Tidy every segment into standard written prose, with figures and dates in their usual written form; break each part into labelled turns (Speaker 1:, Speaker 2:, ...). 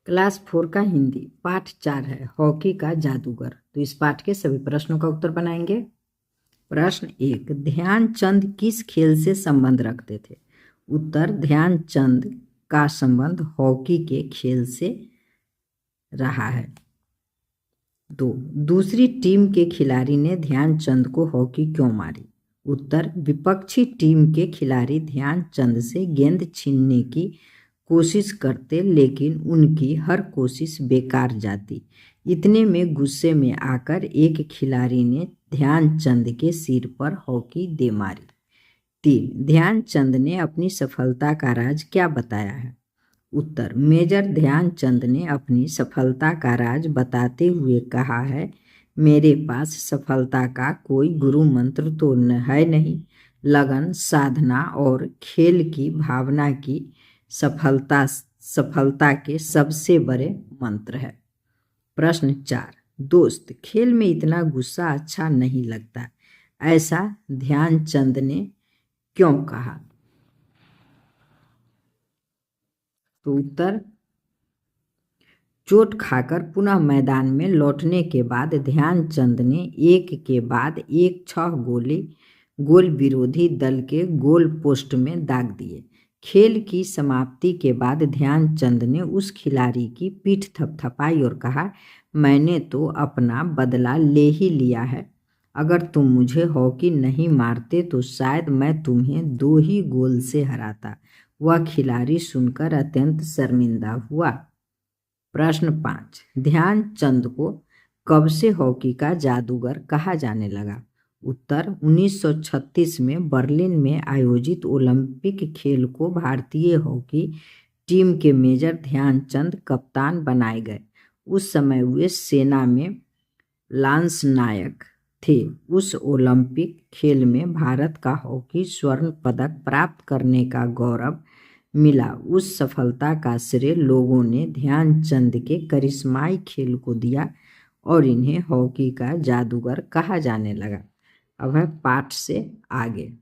Speaker 1: Class 4 का हिंदी पाठ 4 है हॉकी का जादूगर। तो इस पाठ के सभी प्रश्नों का उत्तर बनाएंगे। प्रश्न 1, ध्यानचंद किस खेल से संबंध रखते थे? उत्तर, ध्यानचंद का संबंध हॉकी के खेल से रहा है। 2, दूसरी टीम के खिलाड़ी ने ध्यानचंद को हॉकी क्यों मारी? उत्तर, विपक्षी टीम के खिलाड़ी ध्यानचंद से गेंद छीनने की कोशिश करते लेकिन उनकी हर कोशिश बेकार जाती। इतने में गुस्से में आकर एक खिलाड़ी ने ध्यानचंद के सिर पर हॉकी दे मारी। 3, ध्यानचंद ने अपनी सफलता का राज क्या बताया है? उत्तर, मेजर ध्यानचंद ने अपनी सफलता का राज बताते हुए कहा है, मेरे पास सफलता का कोई गुरु मंत्र तो है नहीं। लगन, साधना और खेल की भावना की सफलता के सबसे बड़े मंत्र है। प्रश्न 4, दोस्त, खेल में इतना गुस्सा अच्छा नहीं लगता, ऐसा ध्यानचंद ने क्यों कहा? तो उत्तर, चोट खाकर पुनः मैदान में लौटने के बाद ध्यानचंद ने एक के बाद एक 6 गोल विरोधी दल के गोल पोस्ट में दाग दिए। खेल की समाप्ति के बाद ध्यानचंद ने उस खिलाड़ी की पीठ थपथपाई और कहा, मैंने तो अपना बदला ले ही लिया है। अगर तुम मुझे हॉकी नहीं मारते तो शायद मैं तुम्हें 2 ही गोल से हराता। वह खिलाड़ी सुनकर अत्यंत शर्मिंदा हुआ। प्रश्न 5, ध्यानचंद को कब से हॉकी का जादूगर कहा जाने लगा? उत्तर, 1936 में बर्लिन में आयोजित ओलंपिक खेल को भारतीय हॉकी टीम के मेजर ध्यानचंद कप्तान बनाए गए। उस समय वे सेना में लांस नायक थे। उस ओलंपिक खेल में भारत का हॉकी स्वर्ण पदक प्राप्त करने का गौरव मिला। उस सफलता का श्रेय लोगों ने ध्यानचंद के करिश्माई खेल को दिया और इन्हें हॉकी का जादूगर कहा जाने लगा। अब है पाठ से आगे।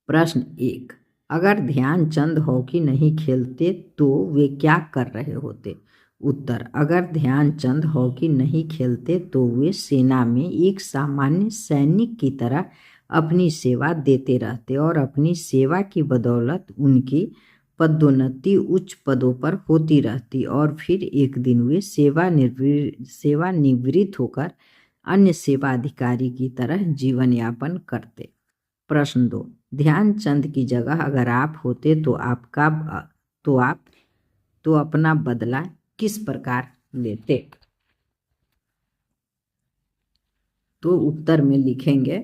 Speaker 1: प्रश्न 1, अगर ध्यानचंद हॉकी नहीं खेलते तो वे क्या कर रहे होते? उत्तर, अगर ध्यानचंद हॉकी नहीं खेलते तो वे सेना में एक सामान्य सैनिक की तरह अपनी सेवा देते रहते और अपनी सेवा की बदौलत उनकी पदोन्नति उच्च पदों पर होती रहती और फिर एक दिन वे सेवानिवृत्त होकर अन्य सेवा अधिकारी की तरह जीवन यापन करते। प्रश्न 2, ध्यानचंद की जगह अगर आप होते तो आप अपना बदला किस प्रकार लेते? तो उत्तर में लिखेंगे,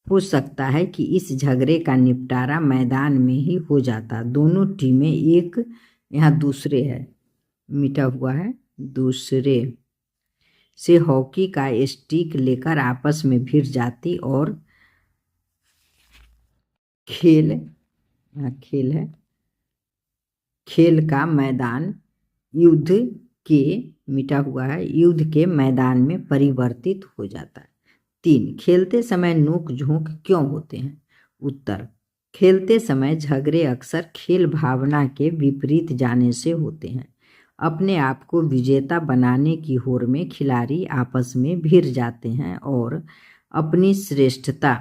Speaker 1: हो सकता है कि इस झगड़े का निपटारा मैदान में ही हो जाता। दोनों टीमें एक, यहाँ दूसरे है मिटा हुआ है, दूसरे से हॉकी का स्टिक लेकर आपस में भिड़ जाती और खेल का मैदान युद्ध के मैदान में परिवर्तित हो जाता है। 3, खेलते समय नोक झोंक क्यों होते हैं? उत्तर, खेलते समय झगड़े अक्सर खेल भावना के विपरीत जाने से होते हैं। अपने आप को विजेता बनाने की होड़ में खिलाड़ी आपस में भिड़ जाते हैं और अपनी श्रेष्ठता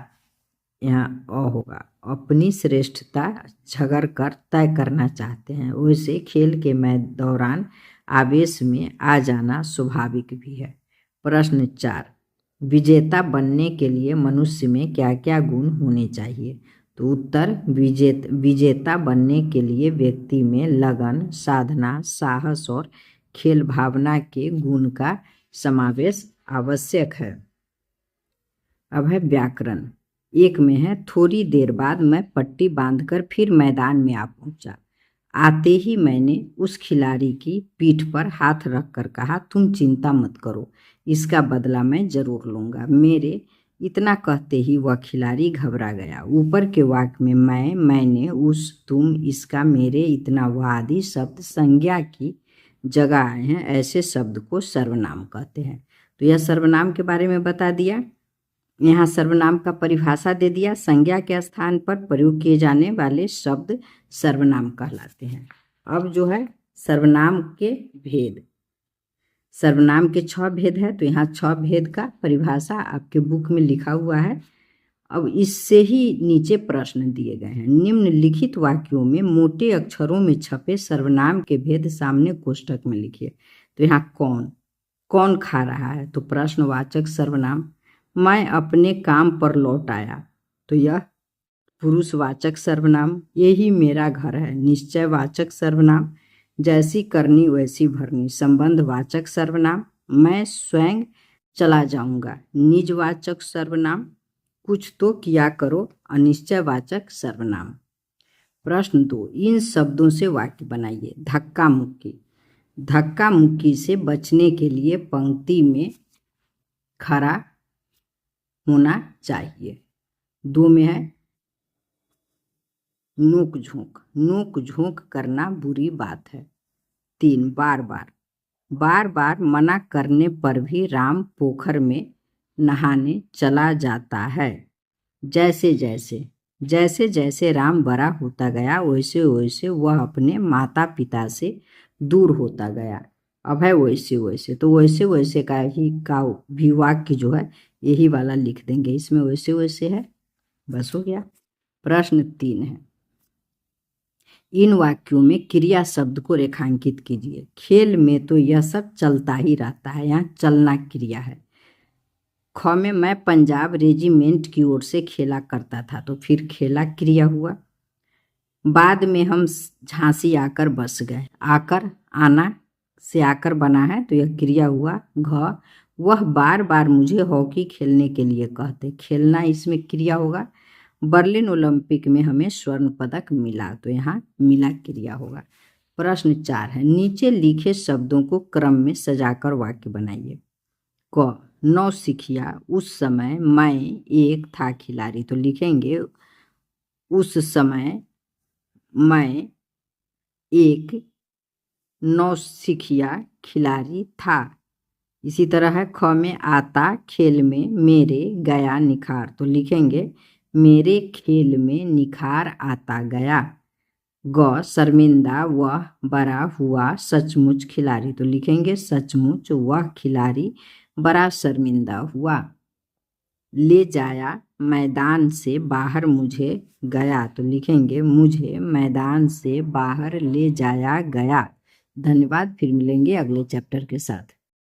Speaker 1: झगड़ कर तय करना चाहते हैं। वैसे खेल के दौरान आवेश में आ जाना स्वाभाविक भी है। प्रश्न 4, विजेता बनने के लिए मनुष्य में क्या क्या गुण होने चाहिए? तो उत्तर, विजेता बनने के लिए व्यक्ति में लगन, साधना, साहस और खेल भावना के गुण का समावेश आवश्यक है। अब है व्याकरण। 1 में है, थोड़ी देर बाद मैं पट्टी बांधकर फिर मैदान में आ पहुंचा। आते ही मैंने उस खिलाड़ी की पीठ पर हाथ रखकर कहा, तुम चिंता मत करो, इसका बदला मैं जरूर लूंगा। मेरे इतना कहते ही वह खिलाड़ी घबरा गया। ऊपर के वाक्य में मैंने, उस, तुम, इसका, मेरे, इतना, वह आदि शब्द संज्ञा की जगह आए हैं। ऐसे शब्द को सर्वनाम कहते हैं। तो यह सर्वनाम के बारे में बता दिया। यहाँ सर्वनाम का परिभाषा दे दिया। संज्ञा के स्थान पर प्रयोग किए जाने वाले शब्द सर्वनाम कहलाते हैं। अब जो है सर्वनाम के भेद, सर्वनाम के 6 भेद है, तो यहाँ 6 भेद का परिभाषा आपके बुक में लिखा हुआ है। अब इससे ही नीचे प्रश्न दिए गए हैं। निम्नलिखित वाक्यों में मोटे अक्षरों में छपे सर्वनाम के भेद सामने कोष्ठक में लिखिए। तो यहाँ कौन खा रहा है, तो प्रश्नवाचक सर्वनाम। मैं अपने काम पर लौट आया, तो यह पुरुषवाचक सर्वनाम। यही मेरा घर है, निश्चयवाचक सर्वनाम। जैसी करनी वैसी भरनी, संबंधवाचक सर्वनाम। मैं स्वयं चला जाऊंगा, निजवाचक सर्वनाम। कुछ तो किया करो, अनिश्चयवाचक सर्वनाम। प्रश्न 2, इन शब्दों से वाक्य बनाइए। धक्का मुक्की, धक्का मुक्की से बचने के लिए पंक्ति में खड़ा होना चाहिए। 2 में है नोक झोंक, नोक झोंक करना बुरी बात है। 3, बार बार मना करने पर भी राम पोखर में नहाने चला जाता है। जैसे जैसे राम बड़ा होता गया वैसे वैसे वह अपने माता पिता से दूर होता गया। अब है वैसे, तो वैसे का भी वाक्य जो है यही वाला लिख देंगे, इसमें वैसे है, बस हो गया। प्रश्न 3 है, इन वाक्यों में क्रिया शब्द को रेखांकित कीजिए। खेल में तो यह सब चलता ही रहता है, यहाँ चलना क्रिया है। ख में मैं पंजाब रेजिमेंट की ओर से खेला करता था, तो फिर खेला क्रिया हुआ। बाद में हम झांसी आकर बस गए, आकर आना से आकर बना है, तो यह क्रिया हुआ। घ वह बार बार मुझे हॉकी खेलने के लिए कहते, खेलना इसमें क्रिया होगा। बर्लिन ओलंपिक में हमें स्वर्ण पदक मिला, तो यहाँ मिला क्रिया होगा। प्रश्न 4 है, नीचे लिखे शब्दों को क्रम में सजाकर वाक्य बनाइए। क नौसिखिया, उस समय मैं एक था खिलाड़ी, तो लिखेंगे उस समय मैं एक नौसिखिया खिलाड़ी था। इसी तरह है ख में आता खेल में मेरे गया निखार, तो लिखेंगे मेरे खेल में निखार आता गया। ग शर्मिंदा वह बड़ा हुआ सचमुच खिलाड़ी, तो लिखेंगे सचमुच वह खिलाड़ी बड़ा शर्मिंदा हुआ। ले जाया मैदान से बाहर मुझे गया, तो लिखेंगे मुझे मैदान से बाहर ले जाया गया। धन्यवाद, फिर मिलेंगे अगले चैप्टर के साथ।